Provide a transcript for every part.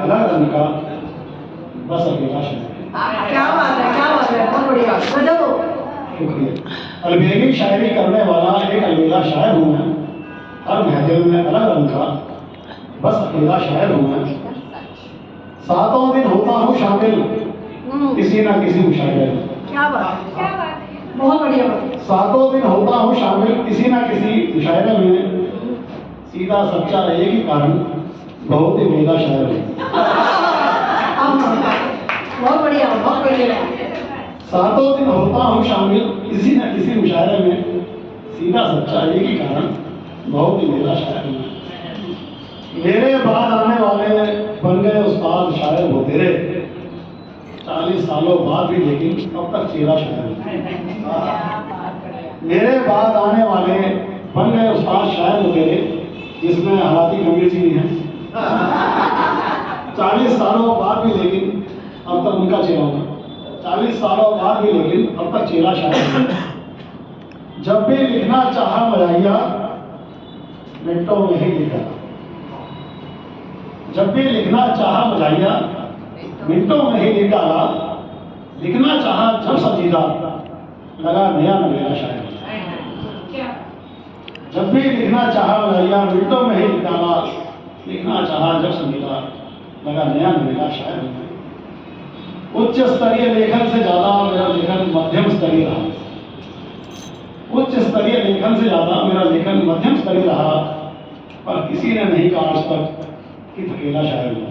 अलग रंग का बस अकेला शायर। क्या बात है, क्या बात है, बहुत बढ़िया, गजब। शुक्रिया। अलबेली शायरी करने वाला एक अलबेला शायर हूँ मैं, हर महफिल में अलग रंग का बस अकेला शायर हूँ मैं। सातों दिन होता हूँ शामिल किसी ना किसी मुशायरे में। क्या बात है, क्या बात है, बहुत बढ़िया बात। सातों दिन होता हूँ शामिल किसी ना किसी मुशायरे में, सीधा सच्चा एक ही कारण बहुत ही बेला शायर हूँ। बहुत बढ़िया, बहुत बढ़िया। सातों दिन होता हूँ शामिल किसी न किसी मुशायरे में, सीधा सच्चा एक ही कारण बहुत ही बेला शायर हूँ। मेरे बाद आने वाले बन गए उस्ताद शायर वो तेरे, 40 सालों बाद भी लेकिन अब तक चेला शायर हूँ। मेरे बाद आने वाले बन गए उस्ताद शायर वो तेरे, जिसमें हालाती गंभीर जी हैं। 40 सालों बाद भी लेकिन अब तक उनका चेला हूँ। 40 सालों बाद भी लेकिन अब तक चेला शायर हूँ। जब भी लिखना चाहा मजाइया मिनटों में ही लिखा, जब भी लिखना चाहा मजाइया मिनटों में ही लिख डाला, लिखना चाहा जब संजीदा लगा नया नवेला शायर। जब भी लिखना चाहा मजाइया मिनटों में ही लिख डाला, लिखना चाहा जब संजीदा लगा नया नवेला शायर हूँ। उच्च स्तरीय लेखन से ज्यादा मेरा लेखन मध्यम स्तरीय रहा। उच्च स्तरीय लेखन से ज्यादा मेरा लेखन मध्यम स्तरीय रहा, पर किसी ने नहीं कहा आज तक कि थकेला शायर हूँ।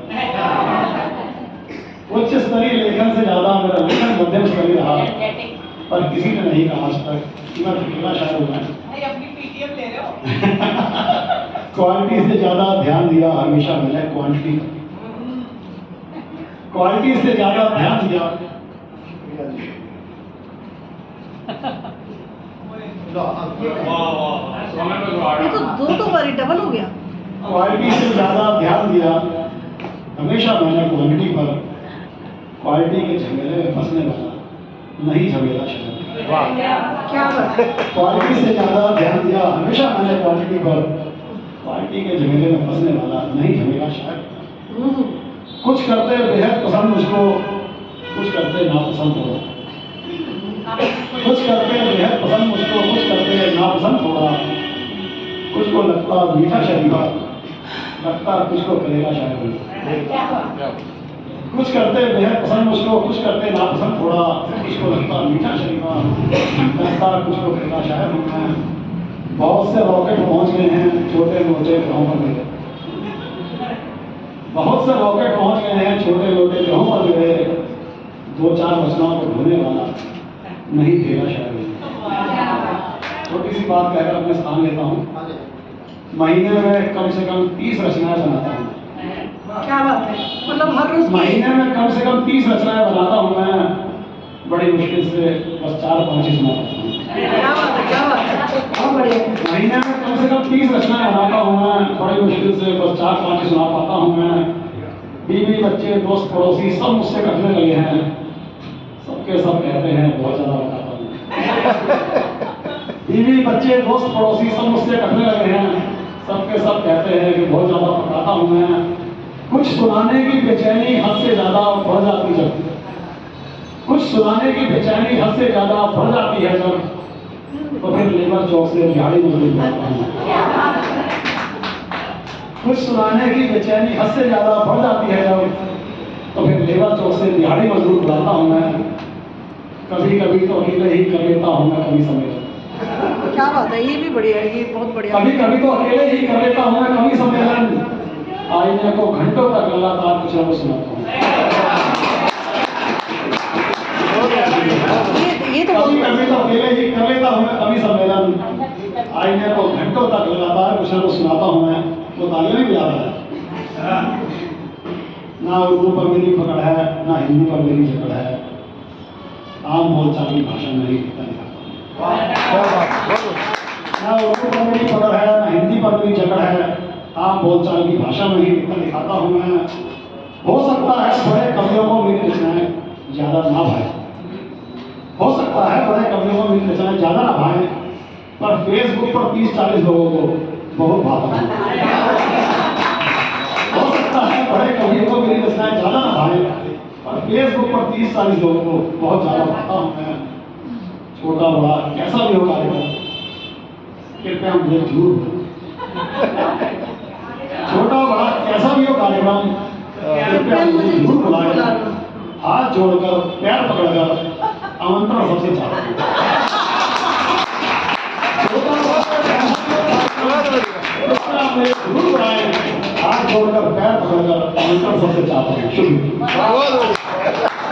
उच्च स्तरीय लेखन से ज्यादा मेरा लेखन मध्यम स्तरीय रहा, पर किसी ने नहीं कहा आज तक कि मैं थकेला शायर हूँ। अपनी पीटीएम ले रहे हो। क्वालिटी से ज्यादा ध्यान दिया हमेशा मैंने क्वांटिटी पर। क्वालिटी से ज्यादा ध्यान दिया। ये तो दो बारी डबल हो गया। क्वालिटी से ज्यादा ध्यान दिया हमेशा मैंने क्वांटिटी पर, क्वालिटी के झमेले में फंसने वाला नहीं झमेला शायर। क्या बात है। क्वालिटी से ज्यादा ध्यान दिया हमेशा मैंने क्वांटिटी पर, क्वालिटी के झमेले में फंसने वाला नहीं झमेला शायर। कुछ करते बेहद पसंद मुझको, कुछ करते नापसंद थोड़ा। कुछ करते बेहद पसंद मुझको, कुछ करते नापसंद थोड़ा। कुछ को लगता मीठा शरीफा, लगता कुछ को करेगा शायर। कुछ करते बेहद पसंद मुझको, कुछ करते नापसंद थोड़ा। कुछ को लगता मीठा शरीफा, लगता कुछ को करेगा शायर हूँ मैं। बहुत से रॉकेट पहुंच गए हैं छोटे मोटे ग्रहों पर मेरे। बहुत से रॉकेट पहुंच गए हैं छोटे मोटे ग्रहों पर मेरे। 2-4 वचनों को ढूंढने वाला नहीं फेरा शायर हूँ। छोटी सी बात कहकर अपने स्थान लेता हूँ। महीने में कम से कम 30 रचनाएं बनाता हूँ। क्या बात है, मतलब हर रोज महीने में कम से कम 30 रचनाएं बनाता हूँ मैं। बड़ी मुश्किल से बस 4-5 ही सुना पाता हूँ। क्या बात है, क्या बात है, बहुत बढ़िया। महीने में कम से कम 30 रचनाएं बनाता हूँ मैं। बड़ी मुश्किल से बस 4-5 ही सुना पाता हूँ मैं। बीवी बच्चे दोस्त पड़ोसी सब मुझसे कहने लगे हैं, सबके सब कहते हैं बहुत ज्यादा बताता हूँ। बीवी बच्चे दोस्त पड़ोसी सब मुझसे कहने लगे हैं, सबके सब कहते हैं कि बहुत ज्यादा बताता हूँ मैं। कुछ सुनाने की बेचैनी हद से ज्यादा बढ़ जाती जब, कुछ सुनाने की बेचैनी हद से ज्यादा बढ़ जाती है जब, तो फिर लेबर चौक से दिहाड़ी मजदूरी करता हूँ। कुछ सुनाने की बेचैनी हद से ज्यादा बढ़ जाती है जब, तो फिर लेबर चौक से दिहाड़ी मजदूर बुलाता हूँ मैं। कभी कभी तो अकेले ही कर लेता हूँ मैं कभी सम्मेलन। क्या बात है, ये भी बढ़िया है, ये बहुत बढ़िया। कभी कभी तो अकेले ही कर लेता हूँ मैं कभी सम्मेलन। आईने को घंटों तक लगातार कुछ न कुछ सुनाता हूँ। ये तो कभी कभी तो अकेले ही कर लेता हूँ मैं कभी सम्मेलन। आईने को घंटों तक लगातार कुछ न कुछ सुनाता हूँ मैं। वो तालियां भी बजा रहा है। ना उर्दू पर मेरी पकड़ है, ना हिंदी पर मेरी जकड़ है। आम बोलचाल की भाषा में ही लिखता दिखाता हूँ। ना उर्दू पर मेरी पकड़ है, ना हिंदी पर मेरी जकड़ है। आम बोलचाल की भाषा में ही लिखता दिखाता हूँ मैं। हो सकता है बड़े कवियों को मेरी रचनाएं ज्यादा ना भाए, हो सकता है बड़े कवियों को मेरी रचनाएं ज्यादा ना भाए, पर फेसबुक पर 30-40 लोगों को बहुत भाता हूँ। हो सकता है बड़े कवियों को मेरी फेसबुक पर 30-40 लोगों को बहुत ज़्यादा पता होता है, छोटा बड़ा कैसा भी हो कार्यक्रम, कृपया मुझे जरूर छोटा बड़ा कैसा भी हो कार्यक्रम, कृपया मुझे जरूर बुलाएं। हाथ जोड़कर पैर पकड़कर आमंत्रण सबसे चाहते हैं। छोटा बड़ा कैसा भी हो कार्यक्रम, कृपया मुझे जरूर बुलाएं। हाथ जोड़कर पैर पकड़कर आमंत्रण सबसे चाहते हैं। शुक्रिया।